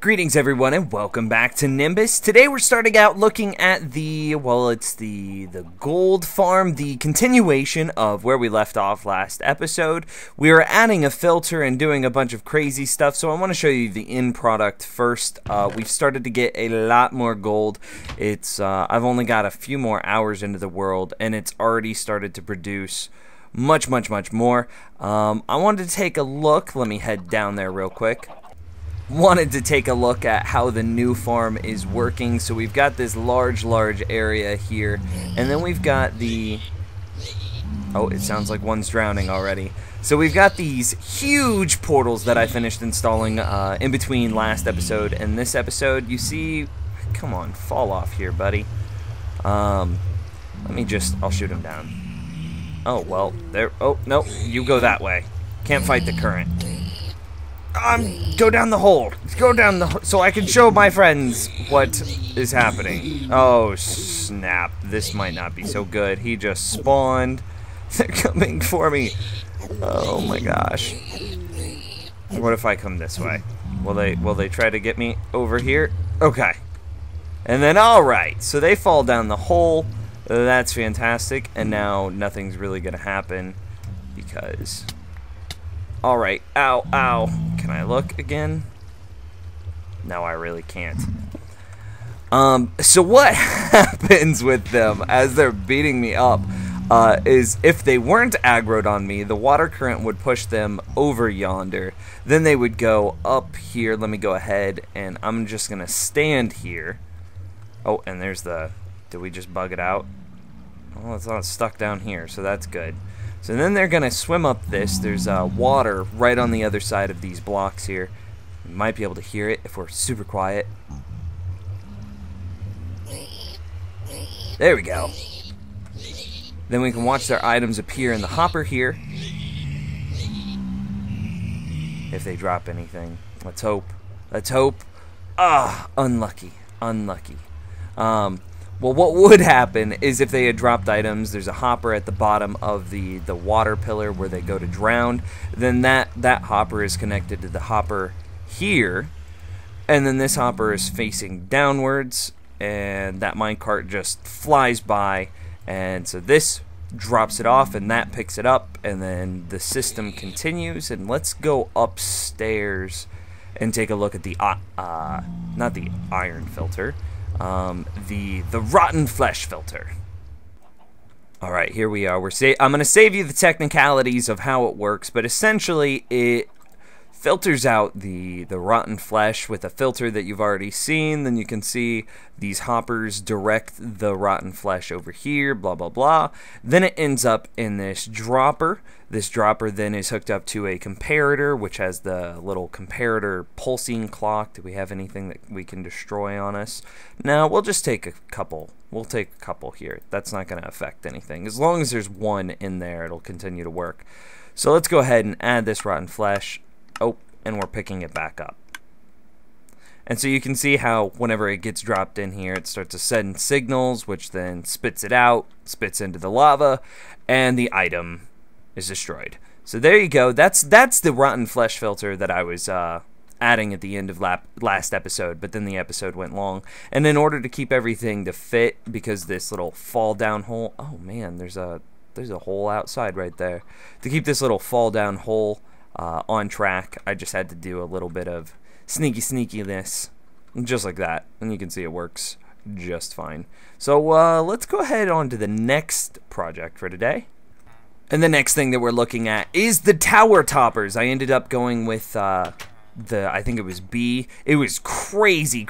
Greetings everyone and welcome back to Nimbus. Today we're starting out looking at the gold farm, the continuation of where we left off last episode. We are adding a filter and doing a bunch of crazy stuff, so I want to show you the end product first. We've started to get a lot more gold. I've only got a few more hours into the world and it's already started to produce much more. I wanted to take a look. Let me head down there real quick. Wanted to take a look at how the new farm is working. So we've got this large area here, and then we've got the it sounds like one's drowning already. So we've got these huge portals that I finished installing in between last episode and this episode. You see, come on, fall off here, buddy. I'll shoot him down. Oh well, there. Oh no, you go that way. Can't fight the current. Go down the hole. Go down the so I can show my friends what is happening. Oh snap! This might not be so good. He just spawned. They're coming for me. Oh my gosh! What if I come this way? Will they try to get me over here? Okay. And then all right. So they fall down the hole. That's fantastic. And now nothing's really gonna happen because. Alright, ow, ow. Can I look again? No, I really can't. So what happens with them as they're beating me up is if they weren't aggroed on me, the water current would push them over yonder. Then they would go up here. Let me go ahead and I'm just going to stand here. Oh, and there's the... Did we just bug it out? Well, it's not stuck down here, so that's good. So then they're going to swim up this. There's water right on the other side of these blocks here. You might be able to hear it if we're super quiet. There we go. Then we can watch their items appear in the hopper here. If they drop anything. Let's hope. Let's hope. Unlucky. Unlucky. Well, what would happen is if they had dropped items, there's a hopper at the bottom of the water pillar where they go to drown. Then that hopper is connected to the hopper here. And then this hopper is facing downwards. And that minecart just flies by. And so this drops it off and that picks it up. And then the system continues. And let's go upstairs and take a look at the, not the iron filter. The rotten flesh filter. Alright, here we are. I'm going to save you the technicalities of how it works, but essentially it filters out the rotten flesh with a filter that you've already seen. Then you can see these hoppers direct the rotten flesh over here, blah blah blah. Then it ends up in this dropper. This dropper then is hooked up to a comparator, which has the little comparator pulsing clock. Do we have anything that we can destroy on us? No, we'll just take a couple. We'll take a couple here. That's not going to affect anything. As long as there's one in there, it'll continue to work. So let's go ahead and add this rotten flesh. Oh, and we're picking it back up. And so you can see how whenever it gets dropped in here, it starts to send signals, which then spits it out, spits into the lava, and the item is destroyed. So there you go. That's the rotten flesh filter that I was adding at the end of last episode, but then the episode went long. And in order to keep everything to fit, because this little fall down hole, oh man, there's a hole outside right there. To keep this little fall down hole on track, I just had to do a little bit of sneakiness, just like that, and you can see it works just fine. So let's go ahead on to the next project for today. And the next thing that we're looking at is the tower toppers. I ended up going with I think it was B. It was crazy.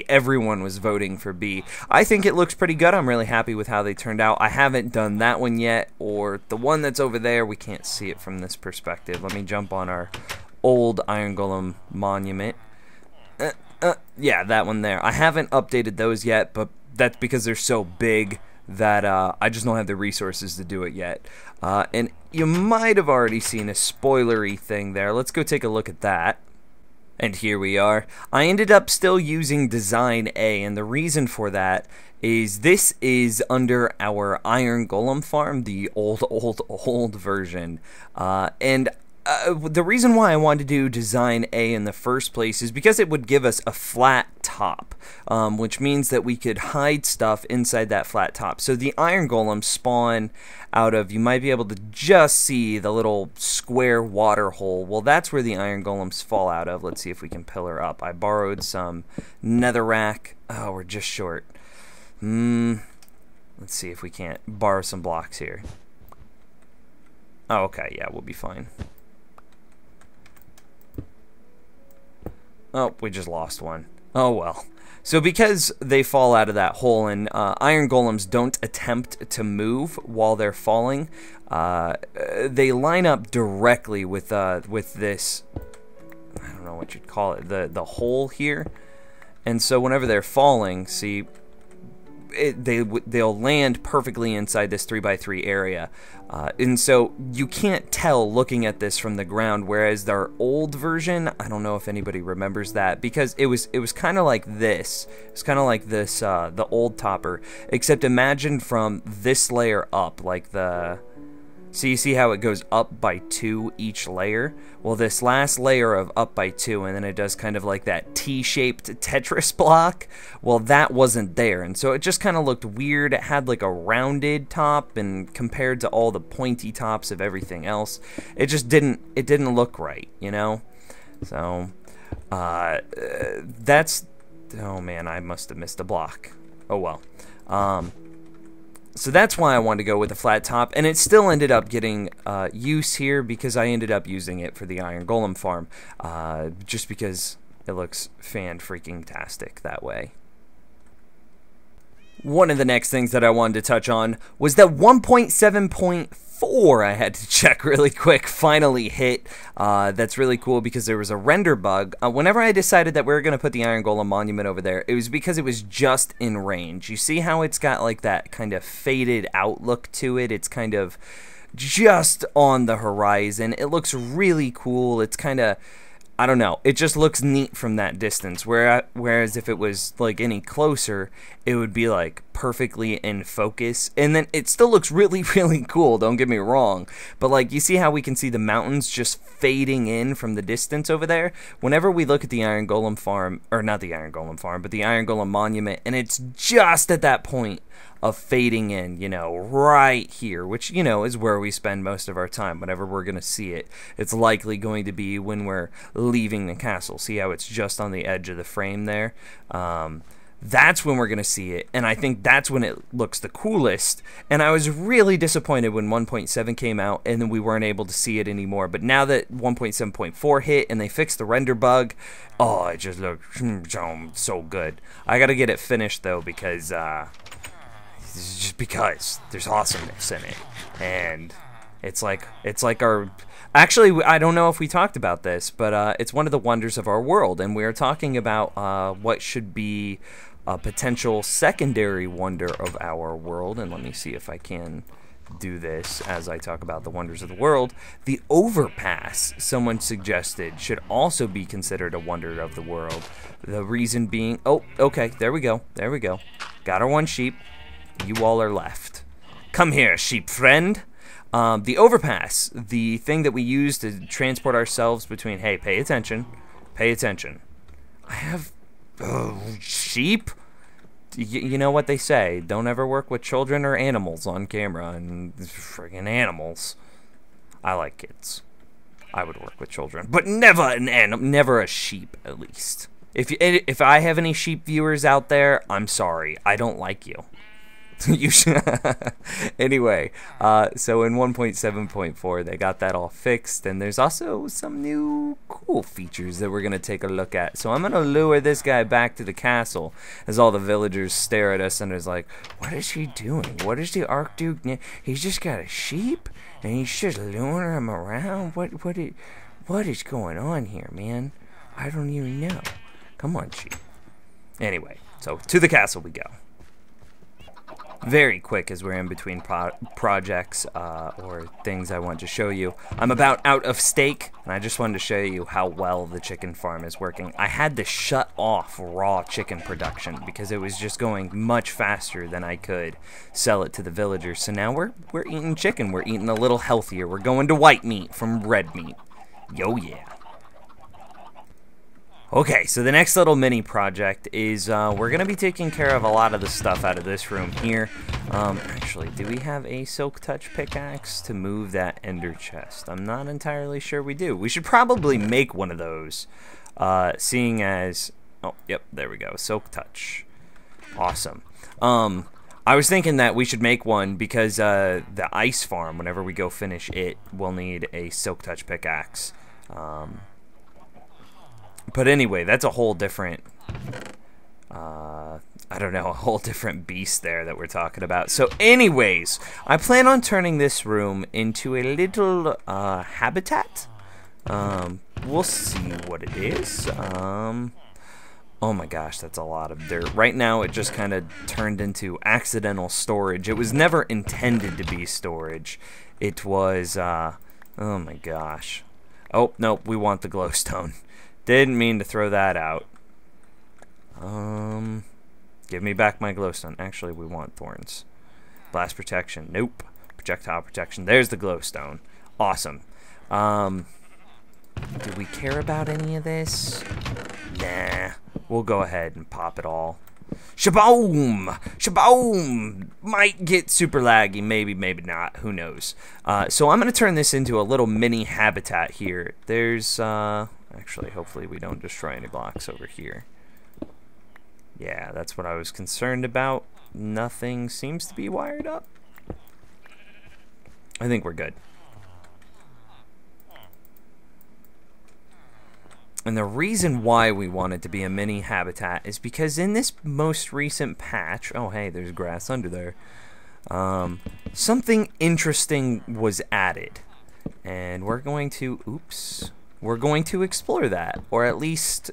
Everyone was voting for B. I think it looks pretty good. I'm really happy with how they turned out. I haven't done that one yet, or the one that's over there. We can't see it from this perspective. Let me jump on our old Iron Golem monument. Yeah, that one there. I haven't updated those yet, but that's because they're so big that I just don't have the resources to do it yet. And you might have already seen a spoilery thing there. Let's go take a look at that. And here we are. I ended up still using Design A, and the reason for that is this is under our Iron Golem farm, the old version. And the reason why I wanted to do design A in the first place is because it would give us a flat top, which means that we could hide stuff inside that flat top. So the iron golems spawn out of, you might be able to just see the little square water hole. Well, that's where the iron golems fall out of. Let's see if we can pillar up. I borrowed some netherrack. Oh, we're just short. Let's see if we can't borrow some blocks here. Oh, okay, yeah, we'll be fine. Oh, we just lost one. Oh, well. So because they fall out of that hole, and iron golems don't attempt to move while they're falling, they line up directly with this, I don't know what you'd call it, the hole here. And so whenever they're falling, see, they'll land perfectly inside this 3x3 area, and so you can't tell looking at this from the ground. Whereas their old version, I don't know if anybody remembers that, because it was kind of like this. It's kind of like this, the old topper, except imagine from this layer up, like the. So you see how it goes up by 2 each layer? Well, this last layer of up by 2, and then it does kind of like that T-shaped Tetris block. Well, that wasn't there, and so it just kind of looked weird. It had like a rounded top, and compared to all the pointy tops of everything else, it just didn't look right, you know? So, that's, oh man, I must have missed a block. Oh well. So that's why I wanted to go with a flat top, and it still ended up getting use here because I ended up using it for the iron golem farm, just because it looks fan-freaking-tastic that way. One of the next things that I wanted to touch on was that 1.7.4, I had to check really quick, finally hit. That's really cool because there was a render bug. Whenever I decided that we were going to put the Iron Golem monument over there, it was because it was just in range. You see how it's got like that kind of faded outlook to it? It's kind of just on the horizon. It looks really cool. It's kind of, I don't know, it just looks neat from that distance, whereas if it was like any closer, it would be like perfectly in focus, and then it still looks really, really cool, don't get me wrong, but like you see how we can see the mountains just fading in from the distance over there? Whenever we look at the Iron Golem farm, or not the Iron Golem farm, but the Iron Golem monument, and it's just at that point of fading in, you know, right here, which, you know, is where we spend most of our time. Whenever we're going to see it, it's likely going to be when we're leaving the castle. See how it's just on the edge of the frame there? That's when we're going to see it, and I think that's when it looks the coolest. And I was really disappointed when 1.7 came out and then we weren't able to see it anymore. But now that 1.7.4 hit and they fixed the render bug, oh, it just looks so good. I got to get it finished though, because just because there's awesomeness in it, and it's like our, actually, I don't know if we talked about this, but it's one of the wonders of our world, and we are talking about what should be a potential secondary wonder of our world. And let me see if I can do this as I talk about the wonders of the world. The overpass, someone suggested, should also be considered a wonder of the world. The reason being, oh, okay, there we go, got our one sheep. You all are left. Come here, sheep friend. The overpass, the thing that we use to transport ourselves between, hey, pay attention. I have, sheep? You know what they say, don't ever work with children or animals on camera, and friggin' animals. I like kids. I would work with children, but never never a sheep, at least. If I have any sheep viewers out there, I'm sorry, I don't like you. You should. Anyway, so in 1.7.4 they got that all fixed, and there's also some new cool features that we're gonna take a look at. So I'm gonna lure this guy back to the castle as all the villagers stare at us and is like, what is he doing? What is the Archduke? He's just got a sheep and he's just luring him around. What is going on here, man? I don't even know. Come on, sheep. Anyway, so to the castle we go. Very quick, as we're in between projects or things I want to show you. I'm about out of steak, and I just wanted to show you how well the chicken farm is working. I had to shut off raw chicken production because it was just going much faster than I could sell it to the villagers. So now we're eating chicken. We're eating a little healthier. We're going to white meat from red meat. Yo, yeah. Okay, so the next little mini project is we're going to be taking care of a lot of the stuff out of this room here. Actually, do we have a Silk Touch pickaxe to move that ender chest? I'm not entirely sure we do. We should probably make one of those, seeing as... Oh, yep, there we go. Silk Touch. Awesome. I was thinking that we should make one because the ice farm, whenever we go finish it, we'll need a Silk Touch pickaxe. But anyway, that's a whole different, I don't know, a whole different beast there that we're talking about. So anyways, I plan on turning this room into a little habitat. We'll see what it is. Oh my gosh, that's a lot of dirt. Right now, it just kind of turned into accidental storage. It was never intended to be storage. It was, oh my gosh. Oh, no, we want the glowstone. Didn't mean to throw that out. Give me back my glowstone. Actually, we want thorns. Blast protection. Nope. Projectile protection. There's the glowstone. Awesome. Do we care about any of this? Nah. We'll go ahead and pop it all. Shaboom! Shaboom! Might get super laggy. Maybe, maybe not. Who knows? So I'm going to turn this into a little mini habitat here. There's, actually, hopefully we don't destroy any blocks over here. Yeah, that's what I was concerned about. Nothing seems to be wired up. I think we're good. And the reason why we want it to be a mini habitat is because in this most recent patch, oh hey, there's grass under there, something interesting was added. And we're going to, oops, we're going to explore that, or at least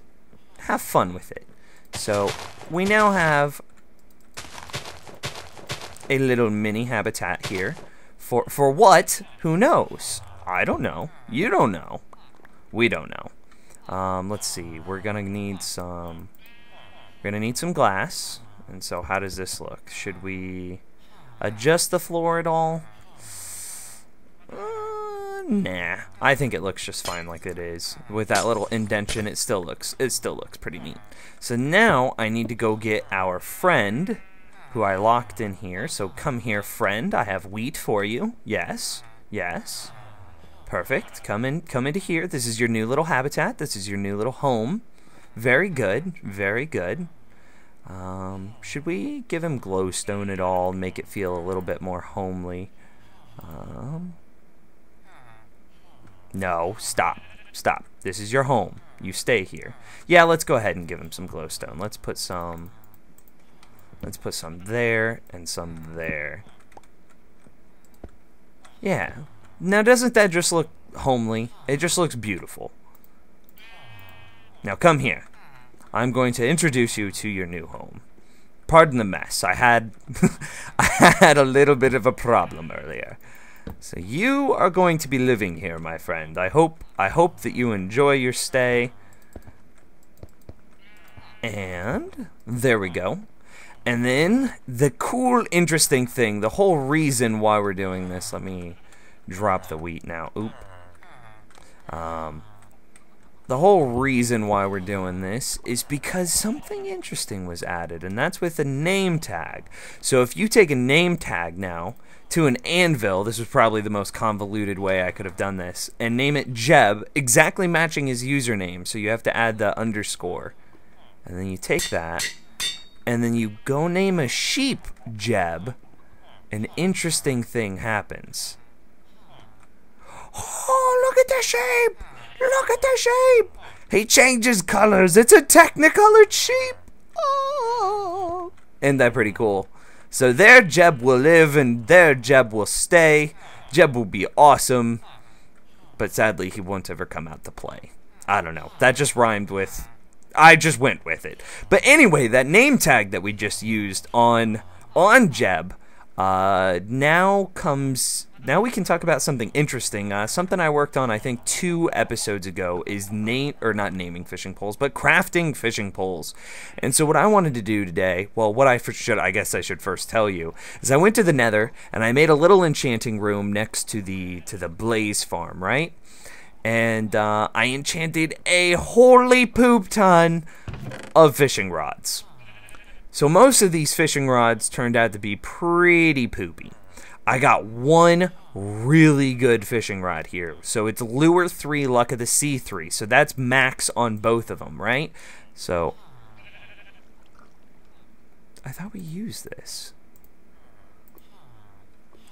have fun with it. So we now have a little mini habitat here. For what? Who knows? I don't know. You don't know. We don't know. Let's see. We're gonna need some glass. And so how does this look? Should we adjust the floor at all? Nah. I think it looks just fine like it is. With that little indentation, it still looks pretty neat. So now I need to go get our friend, who I locked in here. So come here, friend. I have wheat for you. Yes. Yes. Perfect. Come into here. This is your new little habitat. This is your new little home. Very good. Very good. Should we give him glowstone at all? Make it feel a little bit more homely. No. Stop. Stop. This is your home. You stay here. Yeah, let's go ahead and give him some glowstone. Let's put some there and some there. Yeah. Now, doesn't that just look homely? It just looks beautiful. Now, come here. I'm going to introduce you to your new home. Pardon the mess. I had a little bit of a problem earlier. So you are going to be living here, my friend. I hope that you enjoy your stay. And there we go. And then the cool, interesting thing, the whole reason why we're doing this, let me drop the wheat now. Oop. The whole reason why we're doing this is because something interesting was added, and that's with a name tag. So if you take a name tag now to an anvil, this was probably the most convoluted way I could have done this, and name it Jeb, exactly matching his username, so you have to add the underscore. And then you take that, and then you go name a sheep Jeb, an interesting thing happens. Oh, look at the sheep! Look at the sheep! He changes colors. It's a technicolored sheep. Oh. Isn't that pretty cool? So there Jeb will live and there Jeb will stay. Jeb will be awesome. But sadly, he won't ever come out to play. I don't know. That just rhymed with... I just went with it. But anyway, that name tag that we just used on Jeb, now we can talk about something interesting. Something I worked on, I think, 2 episodes ago is not naming fishing poles, but crafting fishing poles. And so what I wanted to do today, well, what I guess I should first tell you, is I went to the Nether and I made a little enchanting room next to the blaze farm, right? and I enchanted a holy poop ton of fishing rods. So most of these fishing rods turned out to be pretty poopy. I got one really good fishing rod here. So it's Lure 3, Luck of the Sea 3. So that's max on both of them, right? So I thought we used this.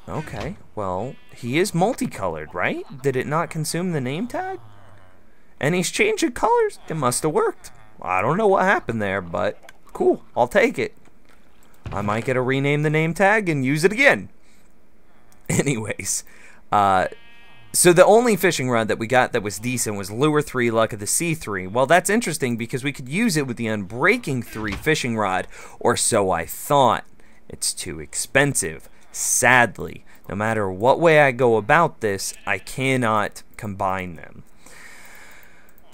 Okay, well, he is multicolored, right? Did it not consume the name tag? And he's changing colors? It must have worked. I don't know what happened there, but cool, I'll take it. I might get to rename the name tag and use it again. Anyways, so the only fishing rod that we got that was decent was Lure 3, Luck of the Sea 3. Well, that's interesting because we could use it with the Unbreaking 3 fishing rod, or so I thought. It's too expensive. Sadly, no matter what way I go about this, I cannot combine them.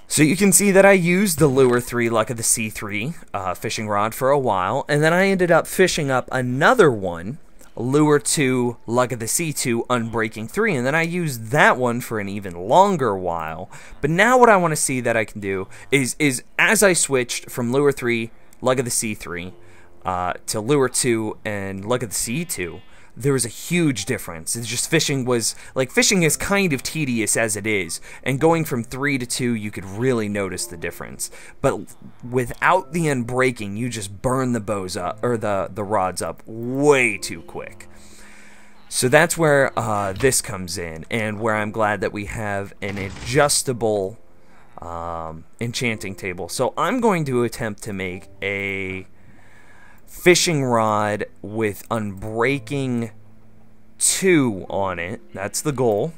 So you can see that I used the Lure 3 Luck of the Sea 3 fishing rod for a while, and then I ended up fishing up another one, Lure 2 Luck of the Sea 2 Unbreaking 3, and then I used that one for an even longer while. But now what I want to see that I can do is as I switched from Lure 3 Luck of the Sea 3 to Lure 2 and Luck of the Sea 2, there was a huge difference. It's just fishing is kind of tedious as it is, and going from 3 to 2, you could really notice the difference. But without the Unbreaking, you just burn the bows up, or the rods up way too quick. So that's where this comes in, and where I'm glad that we have an adjustable enchanting table. So I'm going to attempt to make a fishing rod with Unbreaking 2 on it. That's the goal.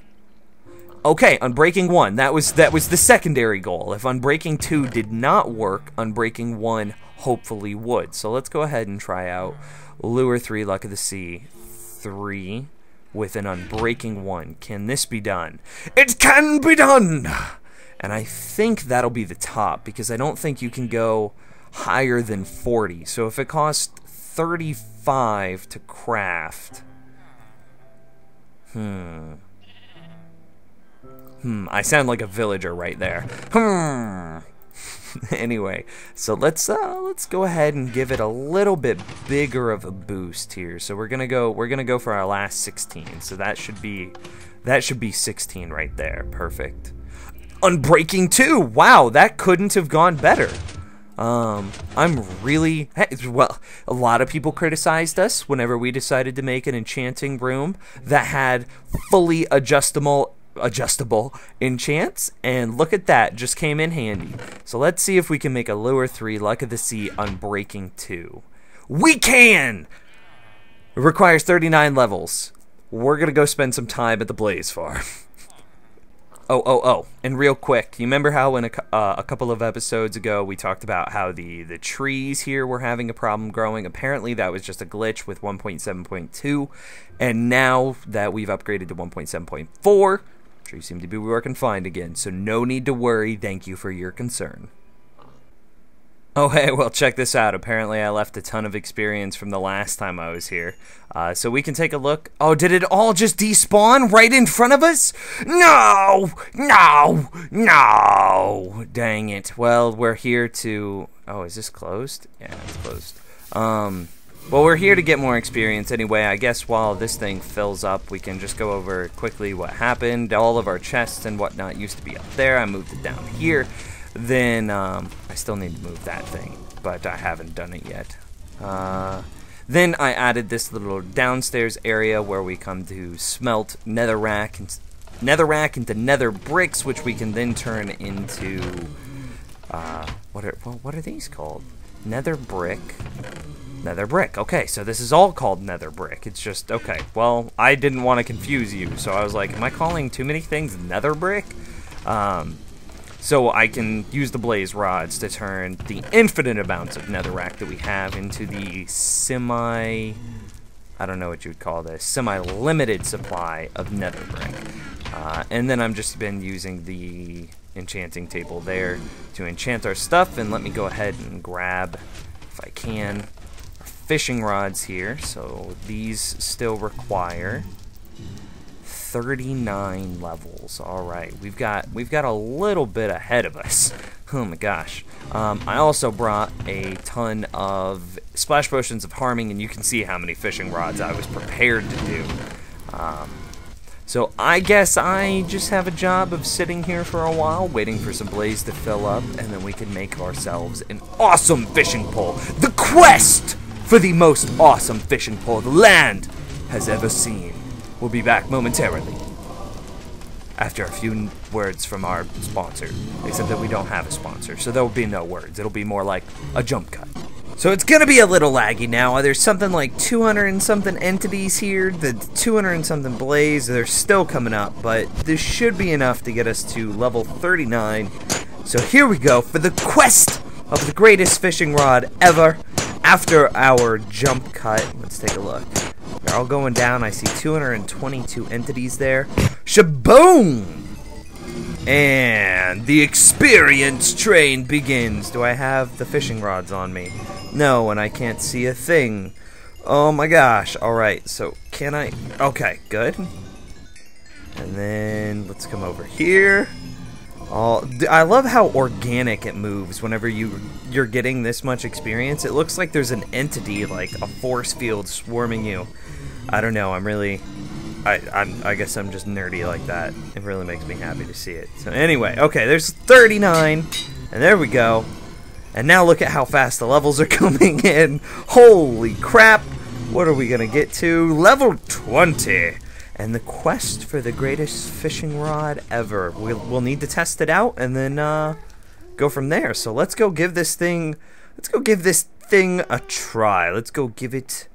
Okay, Unbreaking 1. That was the secondary goal. If Unbreaking 2 did not work, Unbreaking 1 hopefully would. So let's go ahead and try out Lure 3 Luck of the Sea 3 with an Unbreaking 1. Can this be done? It can be done! And I think that'll be the top, because I don't think you can go higher than 40. So if it costs 35 to craft, I sound like a villager right there. Anyway, so let's go ahead and give it a little bit bigger of a boost here. So we're gonna go for our last 16. So that should be 16 right there. Perfect. Unbreaking 2. Wow, that couldn't have gone better. I'm really, well, a lot of people criticized us whenever we decided to make an enchanting room that had fully adjustable enchants, and look at that, just came in handy. So let's see if we can make a Lure 3 Luck of the Sea Unbreaking 2. We can! It requires 39 levels. We're gonna go spend some time at the Blaze Farm. Oh, and real quick, you remember how in a couple of episodes ago we talked about how the trees here were having a problem growing? Apparently that was just a glitch with 1.7.2, and now that we've upgraded to 1.7.4, trees seem to be working fine again, so no need to worry. Thank you for your concern. Oh, hey, well, check this out. Apparently I left a ton of experience from the last time I was here. So we can take a look. Oh, did it all just despawn right in front of us? No! No! No! Dang it. Well, we're here to... Oh, is this closed? Yeah, it's closed. Well, we're here to get more experience anyway. I guess while this thing fills up, we can just go over quickly what happened. All of our chests and whatnot used to be up there. I moved it down here. Then, I still need to move that thing, but I haven't done it yet. Then I added this little downstairs area where we come to smelt netherrack into nether bricks, which we can then turn into, what are these called? Nether brick. Nether brick. Okay, so this is all called nether brick. It's just, okay, well, I didn't want to confuse you, so I was like, am I calling too many things nether brick? So I can use the blaze rods to turn the infinite amounts of netherrack that we have into the I don't know what you would call this, semi-limited supply of nether brick. And then I'm just been using the enchanting table there to enchant our stuff, and let me go ahead and grab, if I can, our fishing rods here. So these still require 39 levels. All right, we've got a little bit ahead of us. Oh my gosh. I also brought a ton of splash potions of harming, and you can see how many fishing rods I was prepared to do. So I guess I just have a job of sitting here for a while, waiting for some blaze to fill up, and then we can make ourselves an awesome fishing pole. The quest for the most awesome fishing pole the land has ever seen. We'll be back momentarily, after a few words from our sponsor, except that we don't have a sponsor, so there will be no words. It'll be more like a jump cut. So it's gonna be a little laggy now. There's something like 200 and something entities here. The 200 and something blaze, they're still coming up, but this should be enough to get us to level 39. So here we go for the quest of the greatest fishing rod ever. After our jump cut, let's take a look. They're all going down. I see 222 entities there. Shaboom! And the experience train begins. Do I have the fishing rods on me? No, and I can't see a thing. Oh my gosh. Alright, so can I... Okay, good. And then let's come over here. I love how organic it moves whenever you're getting this much experience. It looks like there's an entity, like a force field swarming you. I don't know, I'm really... I guess I'm just nerdy like that. It really makes me happy to see it. So anyway, okay, there's 39, and there we go. And now look at how fast the levels are coming in. Holy crap! What are we gonna get to? Level 20! And the quest for the greatest fishing rod ever. We'll need to test it out and then go from there. So let's go give this thing a try. Let's go give it...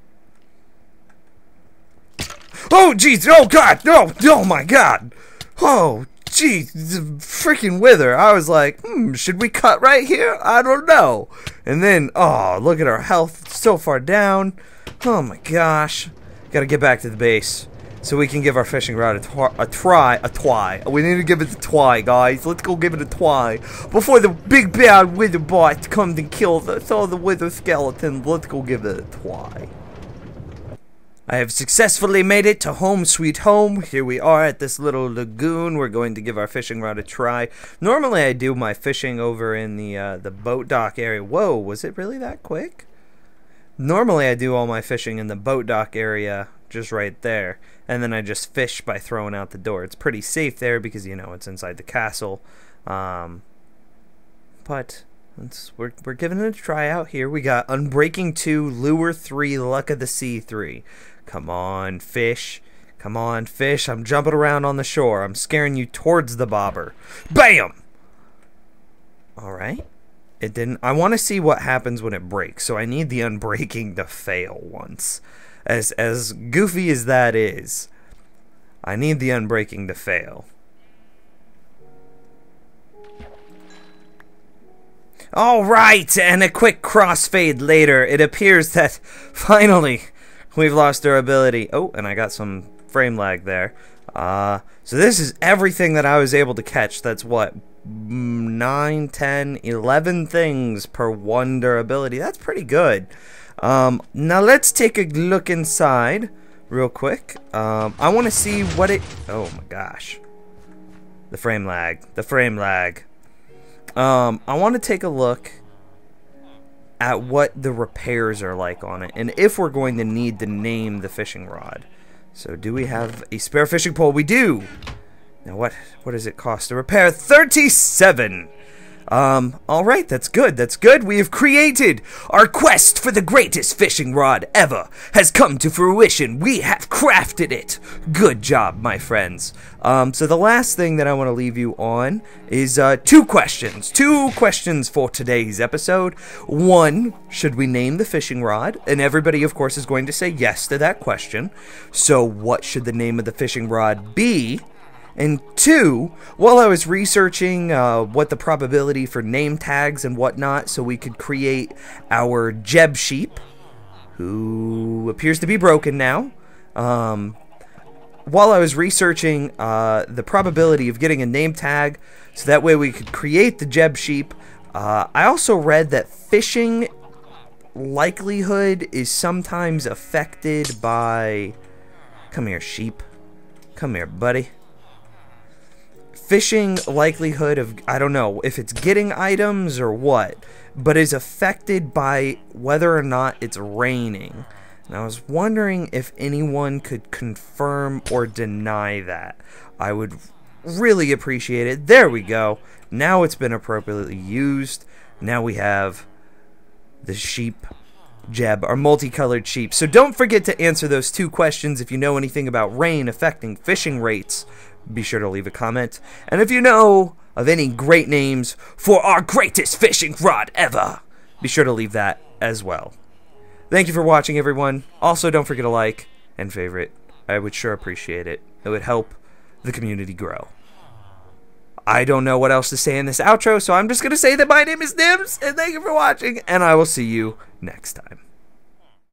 Oh jeez, oh god, no, oh my god. Oh jeez, the freaking wither. I was like, should we cut right here? I don't know. And then, oh, look at our health so far down. Oh my gosh. Gotta get back to the base so we can give our fishing rod a try. We need to give it a try, guys. Let's go give it a try before the big bad wither bot comes and kills us. All the wither skeletons. Let's go give it a try. I have successfully made it to home sweet home. Here we are at this little lagoon. We're going to give our fishing rod a try. Normally I do my fishing over in the boat dock area. Whoa, was it really that quick? Normally I do all my fishing in the boat dock area, just right there. And then I just fish by throwing out the door. It's pretty safe there because, you know, it's inside the castle. But we're giving it a try out here. We got Unbreaking 2, Lure 3, Luck of the Sea 3. Come on, fish. Come on, fish. I'm jumping around on the shore. I'm scaring you towards the bobber. Bam! Alright. It didn't... I want to see what happens when it breaks, so I need the Unbreaking to fail once. As goofy as that is, I need the Unbreaking to fail. Alright, and a quick crossfade later, it appears that finally we've lost our ability. Oh, and I got some frame lag there. So this is everything that I was able to catch. That's what, 9, 10, 11 things per one durability. That's pretty good. Now let's take a look inside real quick. I want to see what it... Oh my gosh. The frame lag. The frame lag. I want to take a look at what the repairs are like on it, and if we're going to need to name the fishing rod. So do we have a spare fishing pole? We do! Now what does it cost to repair? 37! Alright, that's good, that's good. We have created our quest for the greatest fishing rod ever has come to fruition. We have crafted it. Good job, my friends. So the last thing that I want to leave you on is, two questions. Two questions for today's episode. One, should we name the fishing rod? And everybody, of course, is going to say yes to that question. So what should the name of the fishing rod be? And two, while I was researching what the probability for name tags and whatnot, so we could create our Jeb sheep, who appears to be broken now, while I was researching the probability of getting a name tag, so that way we could create the Jeb sheep, I also read that fishing likelihood is sometimes affected by... Come here, sheep. Come here, buddy. Fishing likelihood of, I don't know if it's getting items or what, but is affected by whether or not it's raining. And I was wondering if anyone could confirm or deny that. I would really appreciate it. There we go. Now it's been appropriately used. Now we have the sheep jeb, our multicolored sheep. So don't forget to answer those 2 questions. If you know anything about rain affecting fishing rates, be sure to leave a comment. And if you know of any great names for our greatest fishing rod ever, be sure to leave that as well. Thank you for watching, everyone. Also, don't forget to like and favorite. I would sure appreciate it. It would help the community grow. I don't know what else to say in this outro, so I'm just going to say that my name is Nims, and thank you for watching, and I will see you next time.